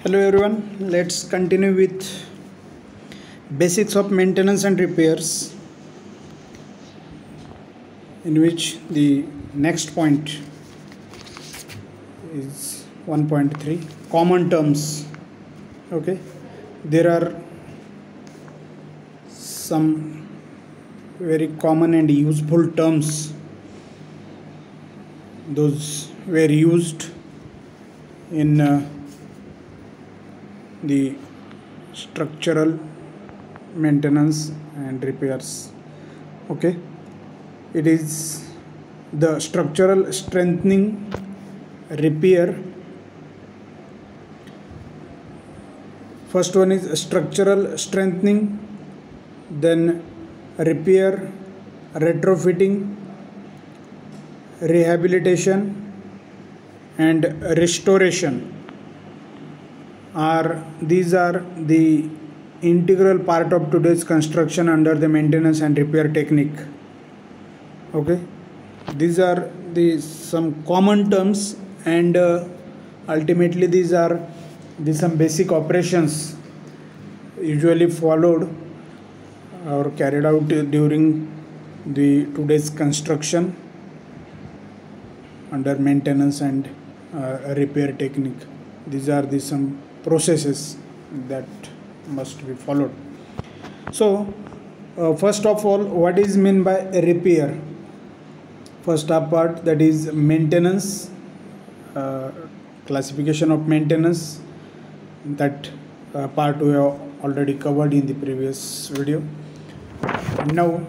Hello everyone, let's continue with basics of maintenance and repairs, in which the next point is 1.3 common terms. Okay, there are some very common and useful terms. Those were used in the structural maintenance and repairs. Okay, it is the structural strengthening, repair. First one is structural strengthening, then repair, retrofitting, rehabilitation and restoration. These are the integral part of today's construction under the maintenance and repair technique. Okay, these are some common terms, and ultimately these are some basic operations usually followed or carried out during the today's construction under maintenance and repair technique. These are some processes that must be followed. So first of all, what is meant by repair? First part, that is maintenance, classification of maintenance. That part we have already covered in the previous video. And now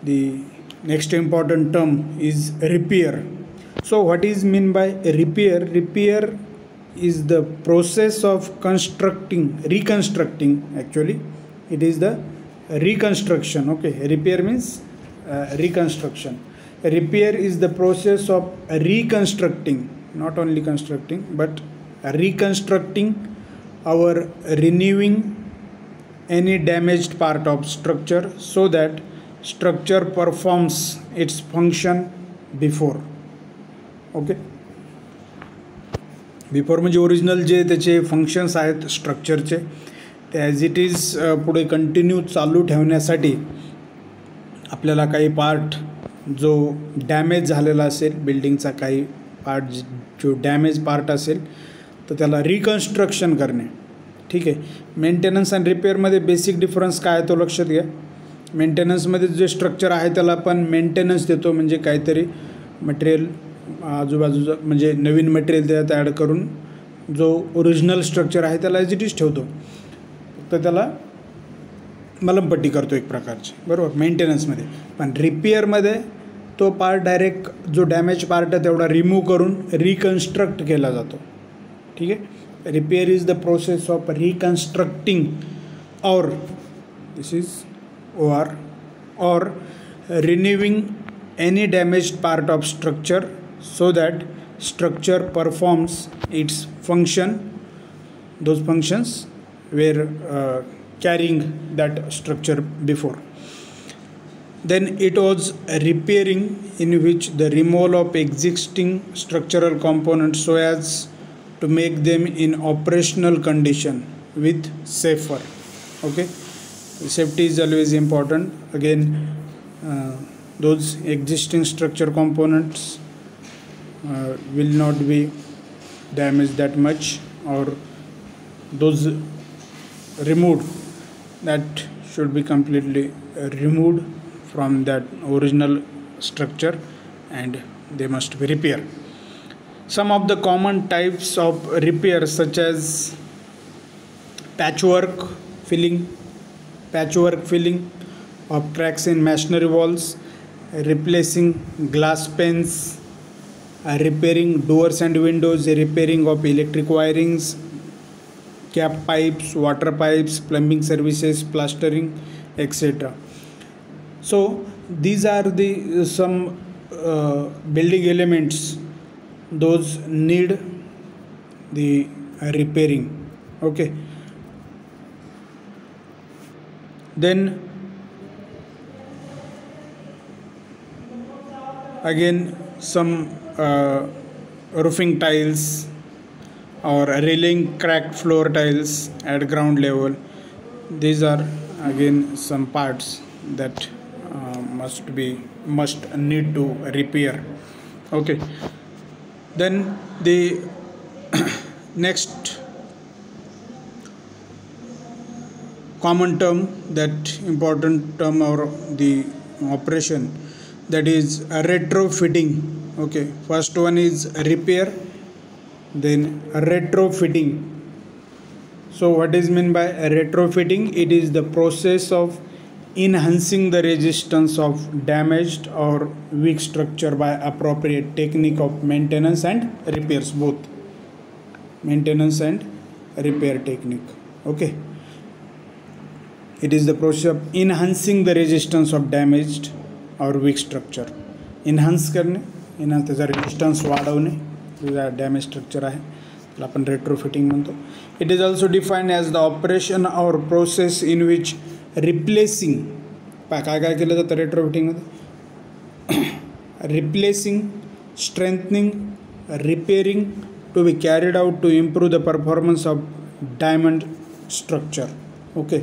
the next important term is repair. So what is meant by repair? Repair is the process of reconstructing. Actually, it is the reconstruction. Okay, repair means reconstruction. Repair is the process of reconstructing, not only constructing but reconstructing or renewing any damaged part of structure so that structure performs its function before. Okay, before म्हणजे original जे त्याचे functions आहेत स्ट्रक्चरचे ते as it is पुढे continue चालू ठेवण्यासाठी आपल्याला काही part जो डॅमेज झालेला असेल, बिल्डिंगचा काही पार्ट जो डॅमेज पार्ट असेल तर त्याला रिकन्स्ट्रक्शन करणे. ठीक आहे, मेंटेनन्स आणि रिपेअरमध्ये बेसिक डिफरन्स काय आहे तो लक्षात घ्या. मेंटेनन्समध्ये जे स्ट्रक्चर आहे त्याला आपण मेंटेनन्स देतो, म्हणजे काहीतरी मटेरियल आजूबाजूचं म्हणजे नवीन मटेरियल त्यात ॲड करून जो ओरिजिनल स्ट्रक्चर आहे त्याला ॲज इट इज ठेवतो, फक्त त्याला मलमपट्टी करतो एक प्रकारची, बरोबर, मेंटेनन्समध्ये. पण रिपेअरमध्ये तो पार्ट डायरेक्ट जो डॅमेज पार्ट आहे तेवढा रिमूव्ह करून रिकन्स्ट्रक्ट केला जातो. ठीक आहे, repair is the process of reconstructing or this is or renewing any damaged part of structure so that structure performs its function. Those functions were carrying that structure before. Then it was repairing, in which the removal of existing structural components so as to make them in operational condition with safer. Okay, safety is always important. Again, those existing structure components will not be damaged that much, or those removed, that should be completely removed from that original structure and they must be repaired. Some of the common types of repair, such as patchwork filling of cracks in masonry walls, replacing glass panes, repairing doors and windows, repairing of electric wirings, cap pipes, water pipes, plumbing services, plastering, etc. So these are some building elements, those need the repairing. Okay, then again some roofing tiles, or railing cracked floor tiles at ground level. These are again some parts that must need to repair. Okay, then the next common term, that important term or the operation, that is retrofitting. Okay, first one is repair, then retrofitting. So what is meant by retrofitting? It is the process of enhancing the resistance of damaged or weak structure by appropriate technique of maintenance and repairs, both maintenance and repair technique. Okay, it is the process of enhancing the resistance of damaged or weak structure. Enhance करणे, त्याचा resistance वाढवणे, जो damage structure आहे त्याला आपण retrofitting म्हणतो. It is also defined as the operation or process in which replacing, काय काय केलं जातं रेट्रोफिटिंगमध्ये, replacing, strengthening, repairing to be carried out to improve the performance of diamond structure. Okay,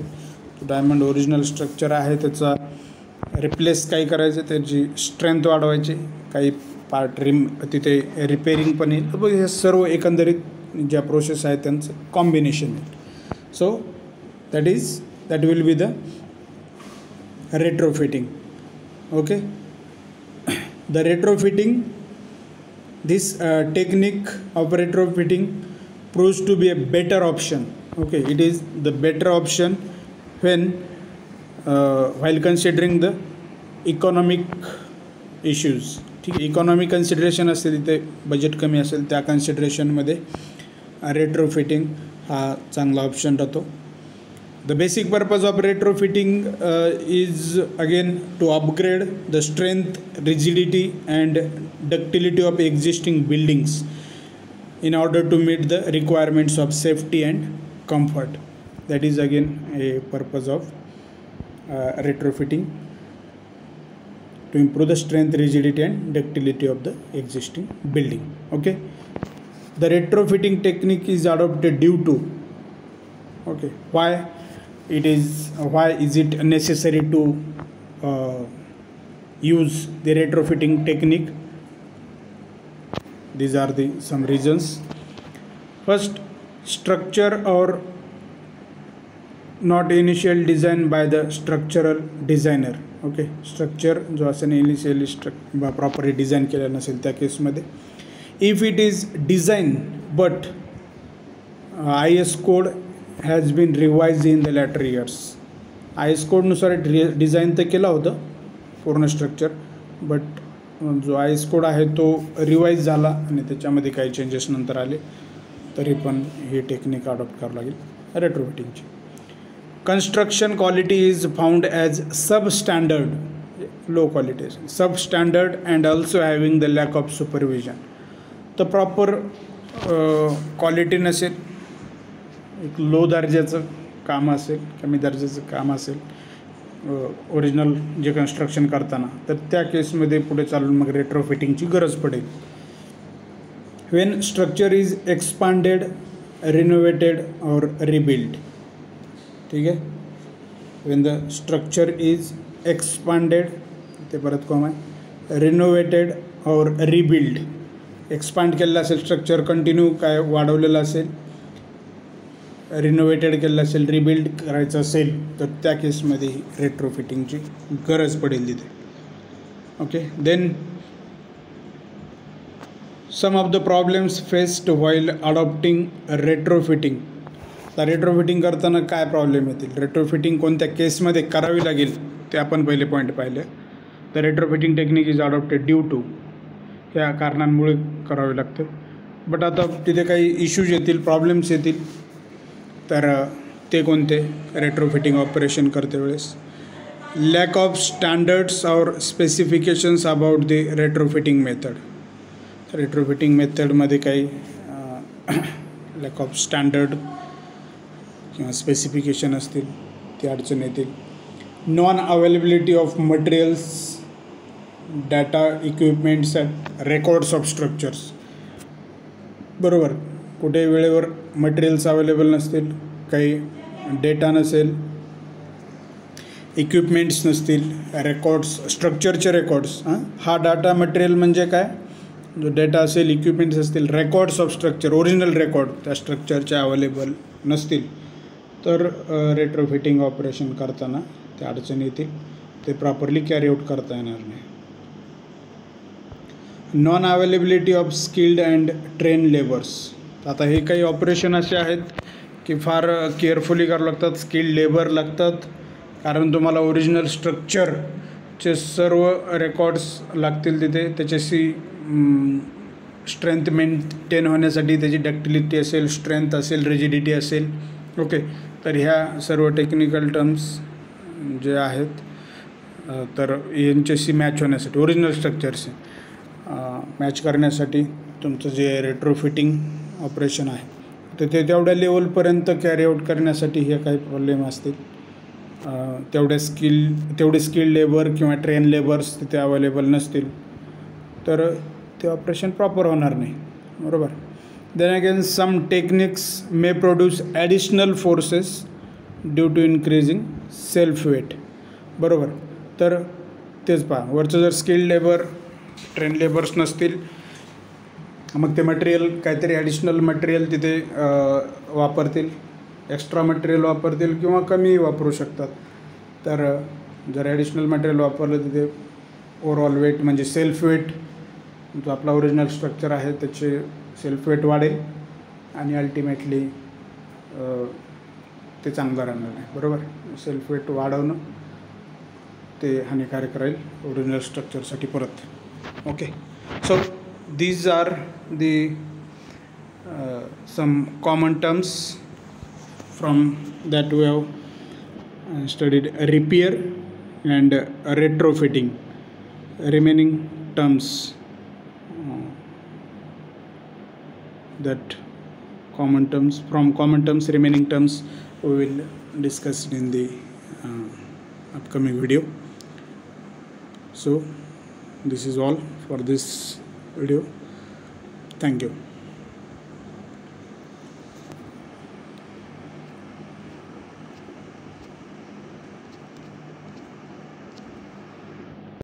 diamond original structure आहे त्याचा replace काही करायचं, त्याची स्ट्रेंथ वाढवायची, काही पार्ट तिथे रिपेअरिंग पण येईल. हे सर्व एकंदरीत ज्या प्रोसेस आहेत त्यांचं कॉम्बिनेशन आहे. So that will be the retrofitting. Okay, the retrofitting, this technique of retrofitting proves to be a better option. Okay, it is the better option when while considering the economic issues. ठीक आहे, economic consideration असते, तिथे budget कमी असेल त्या कन्सिडरेशनमध्ये retrofitting हा चांगला option राहतो. The basic purpose of retrofitting is again to upgrade the strength, rigidity and ductility of existing buildings in order to meet the requirements of safety and comfort. That is again a purpose of retrofitting, to improve the strength, rigidity and ductility of the existing building. Okay, the retrofitting technique is adopted due to, okay, why is it necessary to use the retrofitting technique? These are the some reasons. First, structure or not initial design by the structural designer. Okay, structure जो असेल initially properly design केलेलं नसेल त्या केसमध्ये. If it is design but IS code has been revised in the latter years. IS कोडनुसार design तर केला होतं पूर्ण स्ट्रक्चर, बट जो IS कोड आहे तो रिवाईज झाला आणि त्याच्यामध्ये काही चेंजेस नंतर आले, तरी पण ही टेक्निक अडॉप्ट करावं लागेल रेट्रोफिटिंगची. Construction quality is found as sub standard, low quality sub standard and also having the lack of supervision. तर प्रॉपर क्वालिटी नसेल, एक लो दर्जाचं काम असेल, कमी दर्जाचं काम असेल ओरिजिनल जे कन्स्ट्रक्शन करताना, तर त्या केसमध्ये पुढे चालून मग रेट्रोफिटिंगची गरज पडेल. वेन स्ट्रक्चर इज एक्सपांडेड, रिनोव्हेटेड और रिबिल्ड. ठीक आहे, when the structure is expanded, ते परत कॉम आहे, रिनोव्हेटेड और रिबिल्ड. एक्सपांड केलेलं असेल स्ट्रक्चर, कंटिन्यू काय वाढवलेलं असेल, रिनोव्हेटेड केलेलं असेल, रिबिल्ड करायचं असेल, तर त्या केसमध्ये रेट्रोफिटिंगची गरज पडेल तिथे. Okay, then some of the problems faced while adopting retrofitting. तर रेट्रोफिटिंग करताना काय प्रॉब्लेम येतील, रेट्रोफिटिंग कोणत्या केसमध्ये करावी लागेल ते आपण पहिले पॉईंट पाहिले. The retrofitting technique is adopted due to, ह्या कारणांमुळे करावे लागतं. बट आता तिथे काही इश्यूज येतील, प्रॉब्लेम्स येतील, तर ते कोणते रेट्रोफिटिंग ऑपरेशन करते वेळेस. Lack of standards or specifications about the retrofitting method. Retrofitting मेथडमध्ये काही लॅक ऑफ स्टँडर्ड किंवा स्पेसिफिकेशन असतील ती अडचण येतील. Non availability of materials, data, equipments and records of structures. बरोबर, कुठे वेळेवर मटेरियल्स अवेलेबल नसतील, काही डेटा नसेल, इक्विपमेंट्स नसतील, रेकॉर्ड्स, स्ट्रक्चरचे रेकॉर्ड्स. हा डाटा मटेरियल म्हणजे काय, जो डेटा असेल, इक्विपमेंट्स असतील, records of structure, original record त्या स्ट्रक्चरचे अवेलेबल नसतील, तर रेट्रोफिटिंग ऑपरेशन करताना त्या अडचणी येतील, ते प्रॉपरली कॅरी आऊट करता येणार नाही. Non availability of skilled and train labours. आता हे काही ऑपरेशन असे आहेत की फार केअरफुली करावं लागतात, स्किल्ड लेबर लागतात, कारण तुम्हाला ओरिजिनल स्ट्रक्चरचे सर्व रेकॉर्ड्स लागतील तिथे. त्याच्याशी स्ट्रेंथ मेंटेन होण्यासाठी त्याची डक्टिलिटी असेल, स्ट्रेंथ असेल, रिजिडिटी असेल. ओके, तर ह्या सर्व टेक्निकल टर्म्स जे आहेत तर यांच्याशी मॅच होण्यासाठी, ओरिजिनल स्ट्रक्चरशी मॅच करण्यासाठी तुमचं जे रेट्रोफिटिंग ऑपरेशन आहे तर ते तेवढ्या लेवलपर्यंत कॅरी आऊट करण्यासाठी हे काही प्रॉब्लेम असतील. तेवढे स्किल्ड लेबर किंवा ट्रेन लेबर्स तिथे अवेलेबल नसतील तर ते ऑपरेशन प्रॉपर होणार नाही. बरोबर. Then again some techniques may produce additional forces due to increasing self weight. बरोबर. तर तेच पहा, वरचं जर स्किल्ड लेबर, ट्रेन लेबर्स नसतील, मग ते मटेरियल काहीतरी ॲडिशनल मटेरियल तिथे वापरतील, एक्स्ट्रा मटेरियल वापरतील किंवा कमी वापरू शकतात. तर जर ॲडिशनल मटेरियल वापरलं तिथे ओव्हरऑल वेट म्हणजे सेल्फ वेट, जो आपला ओरिजिनल स्ट्रक्चर आहे त्याचे सेल्फ वेट वाढेल आणि अल्टिमेटली ते चांगलं राहणार नाही. बरोबर. सेल्फ वेट वाढवणं ते हानिकारक राहील ओरिजिनल स्ट्रक्चरसाठी परत. Okay, so these are the some common terms from that we have studied. Repair and retrofitting, remaining terms that common terms, from common terms remaining terms we will discuss in the upcoming video. So this is all for this video. Thank you.